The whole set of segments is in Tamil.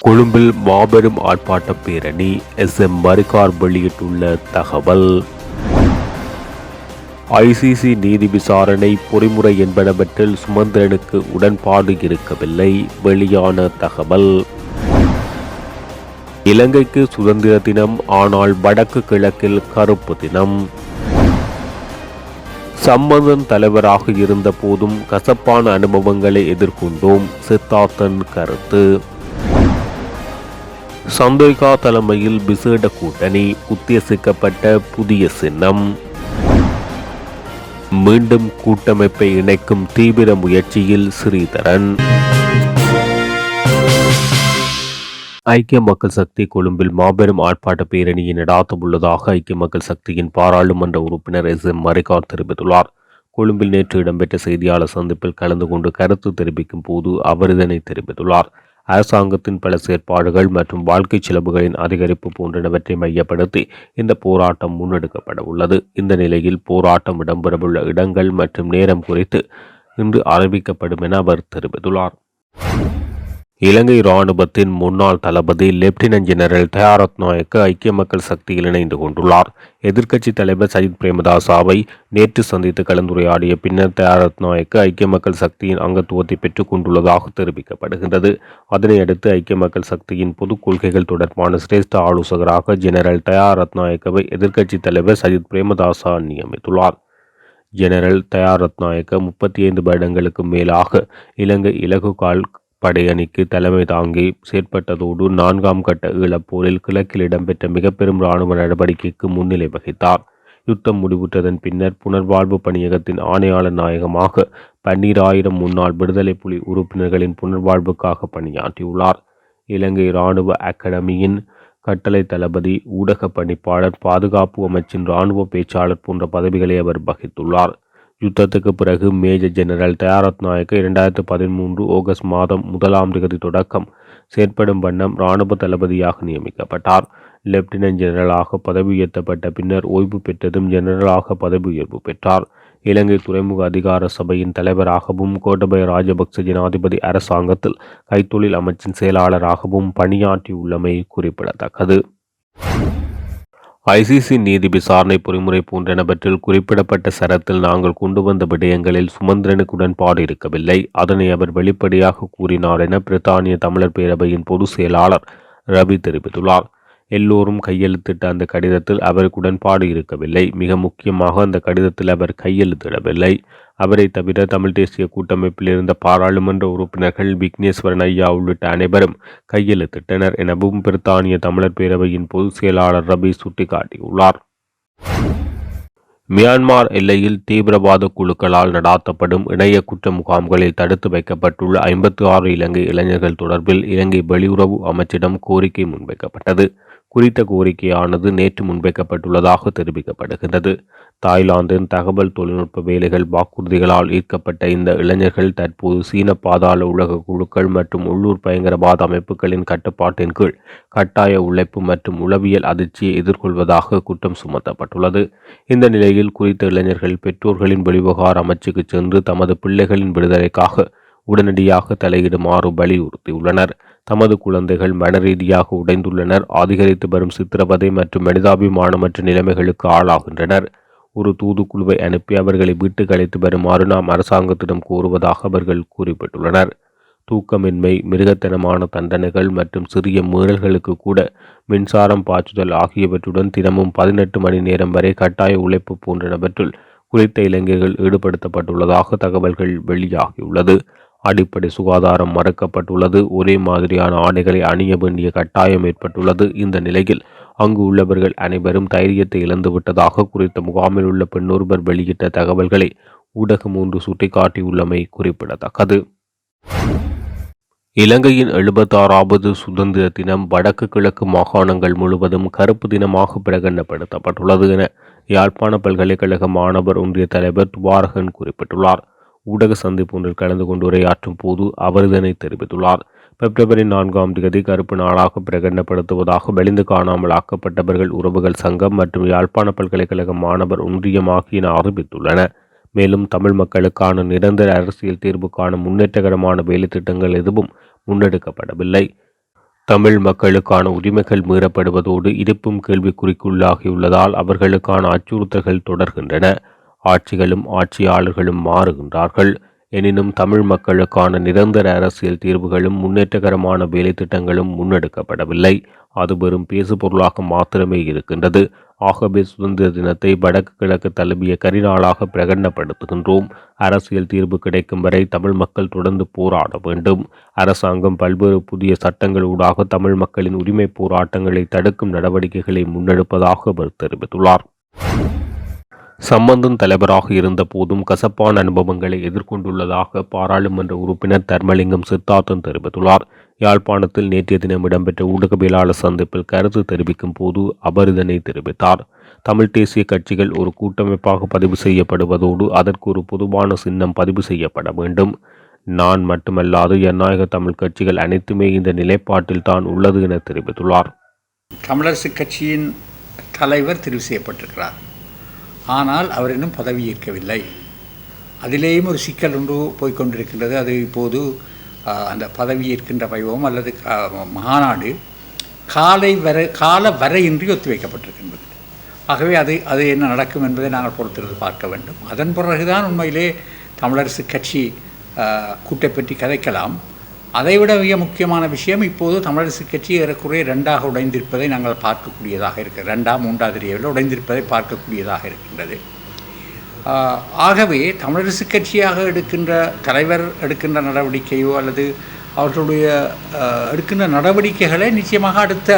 கொழும்பில் மாபெரும் ஆர்ப்பாட்ட பேரணி. SM மரிக்கார் வெளியிட்டுள்ள தகவல். ICC நீதி விசாரணை பொறிமுறை என்பனவற்றில் சுமந்திரனுக்கு உடன்பாடு இருக்கவில்லை. வெளியான தகவல். இலங்கைக்கு சுதந்திர தினம், ஆனால் வடக்கு கிழக்கில் கருப்பு தினம். சம்பந்தன் தலைவராக இருந்த போதும் கசப்பான அனுபவங்களை எதிர்கொண்டோம். சித்தார்த்தன் கருத்து. சந்திரிகா தலைமையில் விசேட கூட்டணி, உத்தேசிக்கப்பட்ட புதிய சின்னம். மீண்டும் கூட்டமைப்பை இணைக்கும் தீவிர முயற்சியில் ஸ்ரீதரன். ஐக்கிய மக்கள் சக்தி கொழும்பில் மாபெரும் ஆர்ப்பாட்ட பேரணியை நடாத்த உள்ளதாக ஐக்கிய மக்கள் சக்தியின் பாராளுமன்ற உறுப்பினர் SM மரிக்கார் தெரிவித்துள்ளார். கொழும்பில் நேற்று இடம்பெற்ற செய்தியாளர் சந்திப்பில் கலந்து கொண்டு கருத்து தெரிவிக்கும் போது அவர் இதனை தெரிவித்துள்ளார். அரசாங்கத்தின் பல செயற்பாடுகள் மற்றும் வாழ்க்கை செலவுகளின் அதிகரிப்பு போன்றவற்றை மையப்படுத்தி இந்த போராட்டம் முன்னெடுக்கப்பட உள்ளது. இந்த நிலையில் போராட்டம் இடம்பெறவுள்ள இடங்கள் மற்றும் நேரம் குறித்து இன்று அறிவிக்கப்படும் என அவர் தெரிவித்துள்ளார். இலங்கை இராணுவத்தின் முன்னாள் தளபதி லெப்டினன்ட் ஜெனரல் தயாரத்நாயக்க ஐக்கிய மக்கள் சக்தியில் இணைந்து கொண்டுள்ளார். எதிர்க்கட்சி தலைவர் சஜித் பிரேமதாசாவை நேற்று சந்தித்து கலந்துரையாடிய பின்னர் தயாரத்நாயக்க ஐக்கிய மக்கள் சக்தியின் அங்கத்துவத்தை பெற்றுக் கொண்டுள்ளதாக தெரிவிக்கப்படுகின்றது. அதனையடுத்து ஐக்கிய மக்கள் சக்தியின் பொது கொள்கைகள் தொடர்பான சிரேஷ்ட ஆலோசகராக ஜெனரல் தயாரத்நாயக்கவை எதிர்க்கட்சி தலைவர் சஜித் பிரேமதாசா நியமித்துள்ளார். ஜெனரல் தயாரத்நாயக்க 35 வருடங்களுக்கு மேலாக இலங்கை இலகுகால் படையணிக்கு தலைமை தாங்கி செயற்பட்டதோடு 4ஆம் கட்ட ஈழப்போரில் கிழக்கில் இடம்பெற்ற மிக பெரும் இராணுவ நடவடிக்கைக்கு முன்னிலை வகித்தார். யுத்தம் முடிவுற்றதன் பின்னர் புனர்வாழ்வு பணியகத்தின் ஆணையாளர் நாயகமாக 12,000 முன்னாள் விடுதலை புலி உறுப்பினர்களின் புனர்வாழ்வுக்காக பணியாற்றியுள்ளார். இலங்கை இராணுவ அகாடமியின் கட்டளை தளபதி, ஊடக பணிப்பாளர், பாதுகாப்பு அமைச்சின் இராணுவ பேச்சாளர் போன்ற பதவிகளை அவர் வகித்துள்ளார். யுத்தத்துக்கு பிறகு மேஜர் ஜெனரல் தயாரத்நாயக்க 2013 ஆகஸ்ட் மாதம் 1ஆம் தேதி தொடக்கம் செயற்படும் வண்ணம் இராணுவ தளபதியாக நியமிக்கப்பட்டார். லெப்டினன்ட் ஜெனரலாக பதவி உயர்த்தப்பட்ட பின்னர் ஓய்வு பெற்றதும் ஜெனரலாக பதவி உயர்வு பெற்றார். இலங்கை துறைமுக அதிகார சபையின் தலைவராகவும் கோட்டபய ராஜபக்ச ஜனாதிபதி அரசாங்கத்தில் கைத்தொழில் அமைச்சின் செயலாளராகவும் பணியாற்றியுள்ளமை குறிப்பிடத்தக்கது. ICC நீதி விசாரணை பொறிமுறை போன்றனவற்றில் குறிப்பிடப்பட்ட சரத்தில் நாங்கள் கொண்டு வந்த விடயங்களில் சுமந்திரனுக்கு உடன்பாடு இருக்கவில்லை. அதனை அவர் வெளிப்படையாக கூறினார் என பிரித்தானிய தமிழர் பேரவையின் பொதுச் செயலாளர் ரவி தெரிவித்துள்ளார். எல்லோரும் கையெழுத்திட்ட அந்த கடிதத்தில் அவருக்கு உடன்பாடு இருக்கவில்லை. மிக முக்கியமாக அந்த கடிதத்தில் அவர் கையெழுத்திடவில்லை. அவரை தவிர தமிழ் தேசிய கூட்டமைப்பில் இருந்த பாராளுமன்ற உறுப்பினர்கள் விக்னேஸ்வரன் ஐயா உள்ளிட்ட அனைவரும் கையெழுத்திட்டனர் எனவும் பிரித்தானிய தமிழர் பேரவையின் பொதுச் செயலாளர் ரபி சுட்டிக்காட்டியுள்ளார். மியான்மர் எல்லையில் தீவிரவாத குழுக்களால் நடாத்தப்படும் இணைய குற்ற முகாம்களில் தடுத்து வைக்கப்பட்டுள்ள 56 இலங்கை இளைஞர்கள் தொடர்பில் இலங்கை வெளியுறவு அமைச்சிடம் கோரிக்கை முன்வைக்கப்பட்டது. குறித்த கோரிக்கையானது நேற்று முன்வைக்கப்பட்டுள்ளதாக தெரிவிக்கப்படுகின்றது. தாய்லாந்தின் தகவல் தொழில்நுட்ப வேலைகள் வாக்குறுதிகளால் ஈர்க்கப்பட்ட இந்த இளைஞர்கள் தற்போது சீன பாதாள உலக குழுக்கள் மற்றும் உள்ளூர் பயங்கரவாத அமைப்புகளின் கட்டுப்பாட்டின் கீழ் கட்டாய உழைப்பு மற்றும் உளவியல் அதிர்ச்சியை எதிர்கொள்வதாக குற்றம் சுமத்தப்பட்டுள்ளது. இந்த நிலையில் குறித்த இளைஞர்கள் பெற்றோர்களின் வெளிவிவகார அமைச்சுக்கு சென்று தமது பிள்ளைகளின் விடுதலைக்காக உடனடியாக தலையிடுமாறு வலியுறுத்தியுள்ளனர். தமது குழந்தைகள் மனரீதியாக உடைந்துள்ளனர், அதிகரித்து வரும் சித்திரவதை மற்றும் மனிதாபிமானமற்ற நிலைமைகளுக்கு ஆளாகின்றனர். ஒரு தூதுக்குழுவை அனுப்பி அவர்களை வீட்டுக்கு அழைத்து வருமாறு நாம் அரசாங்கத்திடம் கோருவதாக அவர்கள் குறிப்பிட்டுள்ளனர். தூக்கமின்மை, மிருகத்தனமான தண்டனைகள் மற்றும் சிறிய மீறல்களுக்கு கூட மின்சாரம் பாய்ச்சுதல் ஆகியவற்றுடன் தினமும் 18 மணி நேரம் வரை கட்டாய உழைப்பு போன்றவற்றில் குறித்த இளைஞர்கள் ஈடுபடுத்தப்பட்டுள்ளதாக தகவல்கள் வெளியாகியுள்ளது. அடிப்படை சுகாதாரம் மறுக்கப்பட்டுள்ளது. ஒரே மாதிரியான ஆடைகளை அணிய வேண்டிய கட்டாயம் ஏற்பட்டுள்ளது. இந்த நிலையில் அங்கு உள்ளவர்கள் அனைவரும் தைரியத்தை இழந்துவிட்டதாக குறித்த முகாமில் உள்ள பெண்ணொருவர் வெளியிட்ட தகவல்களை ஊடகம் ஒன்று சுட்டிக்காட்டியுள்ளமை குறிப்பிடத்தக்கது. இலங்கையின் 76வது சுதந்திர தினம் வடக்கு கிழக்கு மாகாணங்கள் முழுவதும் கருப்பு தினமாக பிரகடனப்படுத்தப்பட்டுள்ளது என யாழ்ப்பாண பல்கலைக்கழக மாணவர் ஒன்றிய தலைவர் துவாரகன் குறிப்பிட்டுள்ளார். ஊடக சந்திப்பு ஒன்றில் கலந்து கொண்டு உரையாற்றும் போது அவர் இதனை தெரிவித்துள்ளார். பிப்ரவரி 4ஆம் தேதி கருப்பு நாளாக பிரகடனப்படுத்துவதாக வெளிந்து காணாமல் ஆக்கப்பட்டவர்கள் உறவுகள் சங்கம் மற்றும் யாழ்ப்பாண பல்கலைக்கழக மாணவர் ஒன்றியம் ஆகியன அறிவித்துள்ளன. மேலும் தமிழ் மக்களுக்கான நிரந்தர அரசியல் தீர்வுக்கான முன்னேற்றகரமான வேலை திட்டங்கள் எதுவும் முன்னெடுக்கப்படவில்லை. தமிழ் மக்களுக்கான உரிமைகள் மீறப்படுவதோடு இருப்பும் கேள்விக்குறிக்குள்ளாகியுள்ளதால் அவர்களுக்கான அச்சுறுத்தல்கள் தொடர்கின்றன. ஆட்சிகளும் ஆட்சியாளர்களும் மாறுகின்றார்கள். எனினும் தமிழ் மக்களுக்கான நிரந்தர அரசியல் தீர்வுகளும் முன்னேற்றகரமான வேலை திட்டங்களும் முன்னெடுக்கப்படவில்லை. அது வெறும் பேசுபொருளாக மாத்திரமே இருக்கின்றது. ஆகவே சுதந்திர தினத்தை வடக்கு கிழக்கு தழுவிய கரிநாளாக பிரகடனப்படுத்துகின்றோம். அரசியல் தீர்வு கிடைக்கும் வரை தமிழ் மக்கள் தொடர்ந்து போராட வேண்டும். அரசாங்கம் பல்வேறு புதிய சட்டங்களூடாக தமிழ் மக்களின் உரிமை போராட்டங்களை தடுக்கும் நடவடிக்கைகளை முன்னெடுப்பதாக அவர் தெரிவித்துள்ளார். சம்பந்தன் தலைவராக இருந்த போதும் கசப்பான அனுபவங்களை எதிர்கொண்டுள்ளதாக பாராளுமன்ற உறுப்பினர் தர்மலிங்கம் சித்தார்த்தன் தெரிவித்துள்ளார். யாழ்ப்பாணத்தில் நேற்றைய தினம் இடம்பெற்ற ஊடகவியலாளர் சந்திப்பில் கருத்து தெரிவிக்கும் போது அவர் இதனை தெரிவித்தார். தமிழ் தேசிய கட்சிகள் ஒரு கூட்டமைப்பாக பதிவு செய்யப்படுவதோடு அதற்கு ஒரு பொதுவான சின்னம் பதிவு செய்யப்பட வேண்டும். நான் மட்டுமல்லாது ஜனநாயக தமிழ் கட்சிகள் அனைத்துமே இந்த நிலைப்பாட்டில் தான் உள்ளது என தெரிவித்துள்ளார். தமிழரசு கட்சியின் தலைவர் தெரிவு செய்யப்பட்டிருக்கிறார். ஆனால் அவர் இன்னும் பதவியேற்கவில்லை. அதிலேயும் ஒரு சிக்கல் ஒன்று போய்கொண்டிருக்கின்றது. அது இப்போது அந்த பதவியேற்கின்ற வைபவம் அல்லது மாநாடு கால வரையின்றி ஒத்திவைக்கப்பட்டிருக்கின்றது. ஆகவே அது என்ன நடக்கும் என்பதை நாங்கள் பொறுத்திருந்து பார்க்க வேண்டும். அதன் பிறகுதான் உண்மையிலே தமிழரசு கட்சி கூட்டை பற்றி கதைக்கலாம். அதைவிட மிக முக்கியமான விஷயம், இப்போது தமிழரசு கட்சி ஏறக்குறைய ரெண்டாக உடைந்திருப்பதை நாங்கள் பார்க்கக்கூடியதாக இருக்கிறது. ரெண்டாம் மூன்றாவது ஏரியாவில் உடைந்திருப்பதை பார்க்கக்கூடியதாக இருக்கின்றது. ஆகவே தமிழரசு கட்சியாக எடுக்கின்ற தலைவர் எடுக்கின்ற நடவடிக்கையோ அல்லது அவர்களுடைய எடுக்கின்ற நடவடிக்கைகளை நிச்சயமாக அடுத்த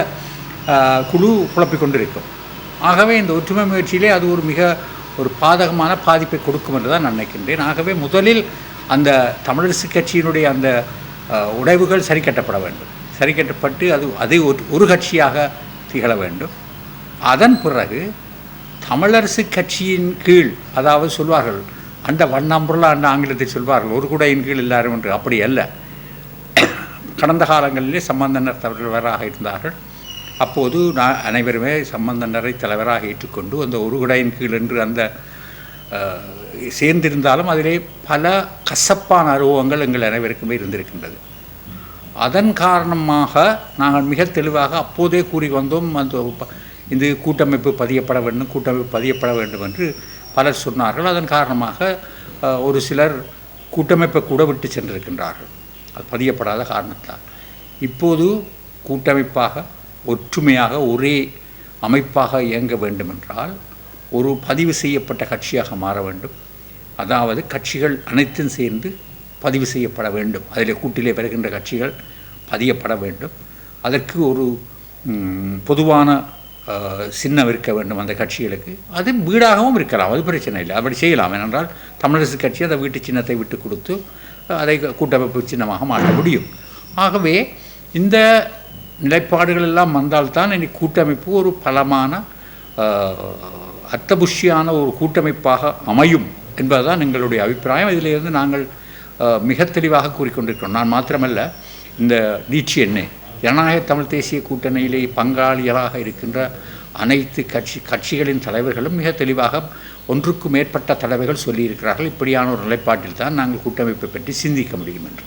குழு குழப்பிக் கொண்டிருக்கும். ஆகவே இந்த ஒற்றுமை முயற்சியிலே அது ஒரு பாதகமான பாதிப்பை கொடுக்கும் என்று தான் நான் நினைக்கின்றேன். ஆகவே முதலில் அந்த தமிழரசு கட்சியினுடைய அந்த உடைவுகள் சரி கட்டப்பட வேண்டும். சரி கட்டப்பட்டு அது ஒரு கட்சியாக திகழ வேண்டும். அதன் பிறகு தமிழரசு கட்சியின் கீழ், அதாவது சொல்வார்கள் அந்த வண்ணாம்புரலா அந்த ஆங்கிலத்தில் சொல்வார்கள் ஒரு குடையின் கீழ் எல்லாரும் என்று. அப்படி அல்ல. கடந்த காலங்களிலே சம்பந்தனர் தலைவராக இருந்தார்கள். அப்போது அனைவருமே சம்பந்தனரை தலைவராக ஏற்றுக்கொண்டு அந்த ஒரு குடையின் கீழ் என்று அந்த சேர்ந்திருந்தாலும் அதிலே பல கசப்பான அனுபவங்கள் எங்கள் அனைவருக்குமே இருந்திருக்கின்றது. அதன் காரணமாக நாங்கள் மிக தெளிவாக அப்போதே கூறி வந்தோம், இந்த கூட்டமைப்பு பதியப்பட வேண்டும் என்று பலர் சொன்னார்கள். அதன் காரணமாக ஒரு சிலர் கூட்டமைப்பை கூட விட்டு சென்றிருக்கின்றார்கள், அது பதியப்படாத காரணத்தால். இப்போது கூட்டமைப்பாக ஒற்றுமையாக ஒரே அமைப்பாக இயங்க வேண்டுமென்றால் ஒரு பதிவு செய்யப்பட்ட கட்சியாக மாற வேண்டும். அதாவது கட்சிகள் அனைத்தும் சேர்ந்து பதிவு செய்யப்பட வேண்டும். அதில் கூட்டிலே வருகின்ற கட்சிகள் பதியப்பட வேண்டும். அதற்கு ஒரு பொதுவான சின்னம் இருக்க வேண்டும் அந்த கட்சிகளுக்கு. அது வீடாகவும் இருக்கலாம், அது பிரச்சனை இல்லை, அப்படி செய்யலாம். ஏனென்றால் தமிழரசு கட்சி அந்த வீட்டு சின்னத்தை விட்டு கொடுத்து அதை கூட்டமைப்பு சின்னமாக மாற்ற முடியும். ஆகவே இந்த நிலைப்பாடுகள் எல்லாம் வந்தால்தான் இனி கூட்டமைப்பு ஒரு பலமான அர்த்தபுஷ்டியான ஒரு கூட்டமைப்பாக அமையும் என்பதுதான் எங்களுடைய அபிப்பிராயம். இதிலிருந்து நாங்கள் மிக தெளிவாக கூறிக்கொண்டிருக்கிறோம். நான் மாத்திரமல்ல, இந்த நீட்சி ஜனநாயக தமிழ் தேசிய கூட்டணியிலே பங்காளிகளாக இருக்கின்ற அனைத்து கட்சிகளின் தலைவர்களும் மிக தெளிவாக ஒன்றுக்கு மேற்பட்ட தலைவர்கள் சொல்லியிருக்கிறார்கள். இப்படியான ஒரு நிலைப்பாட்டில் தான் நாங்கள் கூட்டமைப்பை பற்றி சிந்திக்க முடியும் என்று.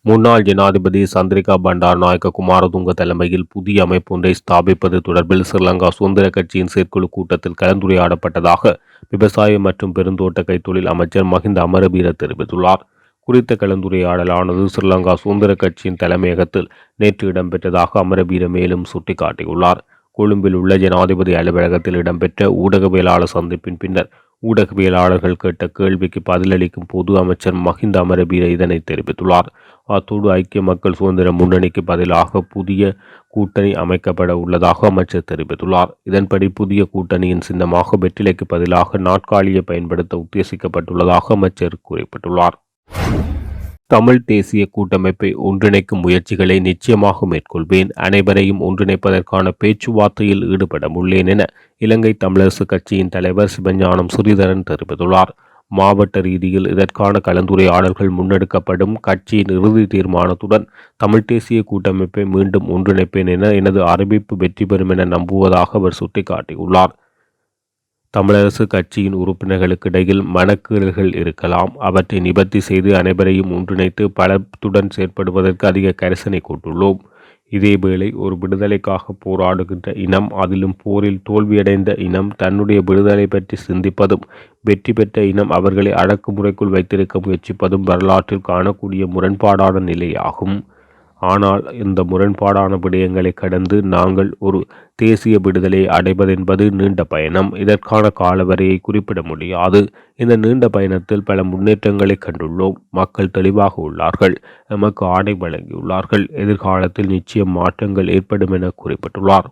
முன்னாள் ஜனாதிபதி சந்திரிகா பண்டாரநாயக்க குமாரதுங்க தலைமையில் புதிய அமைப்பு ஒன்றை ஸ்தாபிப்பது தொடர்பில் ஸ்ரீலங்கா சுதந்திர கட்சியின் செயற்குழு கூட்டத்தில் கலந்துரையாடப்பட்டதாக விவசாய மற்றும் பெருந்தோட்ட கைத்தொழில் அமைச்சர் மஹிந்த அமரவீர தெரிவித்துள்ளார். குறித்த கலந்துரையாடலானது ஸ்ரீலங்கா சுதந்திர கட்சியின் தலைமையகத்தில் நேற்று இடம்பெற்றதாக அமரவீர மேலும் சுட்டிக்காட்டியுள்ளார். கொழும்பில் உள்ள ஜனாதிபதி அலுவலகத்தில் இடம்பெற்ற ஊடகவியலாளர் சந்திப்பின் பின்னர் ஊடகவியலாளர்கள் கேட்ட கேள்விக்கு பதிலளிக்கும் போது அமைச்சர் மஹிந்த அமரவீர இதனை தெரிவித்துள்ளார். அத்தோடு ஐக்கிய மக்கள் சுதந்திர முன்னணிக்கு பதிலாக புதிய கூட்டணி அமைக்கப்பட உள்ளதாக அமைச்சர் தெரிவித்துள்ளார். இதன்படி புதிய கூட்டணியின் சின்னமாக வெற்றிலைக்கு பதிலாக நாற்காலியை பயன்படுத்த உத்தேசிக்கப்பட்டுள்ளதாக அமைச்சர் குறிப்பிட்டுள்ளார். தமிழ் தேசிய கூட்டமைப்பை ஒன்றிணைக்கும் முயற்சிகளை நிச்சயமாக மேற்கொள்வேன். அனைவரையும் ஒன்றிணைப்பதற்கான பேச்சுவார்த்தையில் ஈடுபட உள்ளேன் என இலங்கை தமிழரசு கட்சியின் தலைவர் சிவஞானம் ஸ்ரீதரன் தெரிவித்துள்ளார். மாவட்ட ரீதியில் இதற்கான கலந்துரையாடல்கள் முன்னெடுக்கப்படும். கட்சியின் இறுதி தீர்மானத்துடன் தமிழ் தேசிய கூட்டமைப்பை மீண்டும் ஒன்றிணைப்பேன் என எனது அறிவிப்பு வெற்றி பெறும் என நம்புவதாக அவர் சுட்டிக்காட்டியுள்ளார். தமிழரசு கட்சியின் உறுப்பினர்களுக்கிடையில் மனக்கீறல்கள் இருக்கலாம். அவற்றை நிவர்த்தி செய்து அனைவரையும் ஒன்றிணைத்து பலத்துடன் செயற்படுவதற்கு அதிக கரிசனை கொண்டுள்ளோம். இதேவேளை ஒரு விடுதலைக்காக போராடுகின்ற இனம், அதிலும் போரில் தோல்வியடைந்த இனம் தன்னுடைய விடுதலை பற்றி சிந்திப்பதும், வெற்றி பெற்ற இனம் அவர்களை அடக்குமுறைக்குள் வைத்திருக்க முயற்சிப்பதும் வரலாற்றில் காணக்கூடிய முரண்பாடான நிலையாகும். ஆனால் இந்த முரண்பாடான விடயங்களை கடந்து நாங்கள் ஒரு தேசிய விடுதலையை அடைவதென்பது நீண்ட பயணம். இதற்கான காலவரையை குறிப்பிட முடியாது. இந்த நீண்ட பயணத்தில் பல முன்னேற்றங்களை கண்டுள்ளோம். மக்கள் தெளிவாக உள்ளார்கள். எமக்கு ஆணை வழங்கியுள்ளார்கள். எதிர்காலத்தில் நிச்சயம் மாற்றங்கள் ஏற்படும் என குறிப்பிட்டுள்ளார்.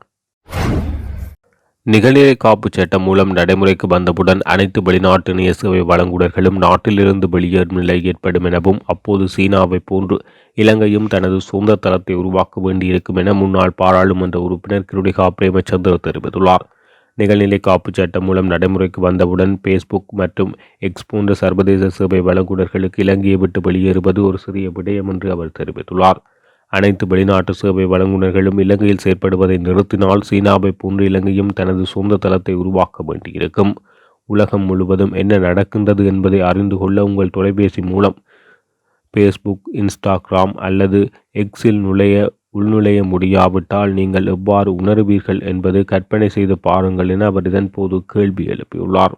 நிகழ்நிலை காப்புச் சட்டம் மூலம் நடைமுறைக்கு வந்தவுடன் அனைத்து வெளிநாட்டு இணைய சேவை வழங்குனர்களும் நாட்டிலிருந்து வெளியேறும் நிலை ஏற்படும் எனவும், அப்போது சீனாவை போன்று இலங்கையும் தனது சொந்த தளத்தை உருவாக்க வேண்டியிருக்கும் என முன்னாள் பாராளுமன்ற உறுப்பினர் கிருடிகா பிரேமச்சந்திர தெரிவித்துள்ளார். நிகழ்நிலை காப்புச் சட்டம் மூலம் நடைமுறைக்கு வந்தவுடன் பேஸ்புக் மற்றும் எக்ஸ் போன்ற சர்வதேச சேவை வழங்குனர்களுக்கு இலங்கையை விட்டு வெளியேறுவது ஒரு சிறிய விடயம் என்று அவர் தெரிவித்துள்ளார். அனைத்து வெளிநாட்டு சேவை வழங்குனர்களும் இலங்கையில் செயற்படுவதை நிறுத்தினால் சீனாவை போன்று இலங்கையும் தனது சொந்த தளத்தை உருவாக்க வேண்டியிருக்கும். உலகம் முழுவதும் என்ன நடக்கின்றது என்பதை அறிந்து கொள்ள உங்கள் தொலைபேசி மூலம் பேஸ்புக், இன்ஸ்டாகிராம் அல்லது எக்ஸில் உள்நுழைய முடியாவிட்டால் நீங்கள் எவ்வாறு உணருவீர்கள் என்பது கற்பனை செய்து பாருங்கள் என அவர் இதன்போது கேள்வி எழுப்பியுள்ளார்.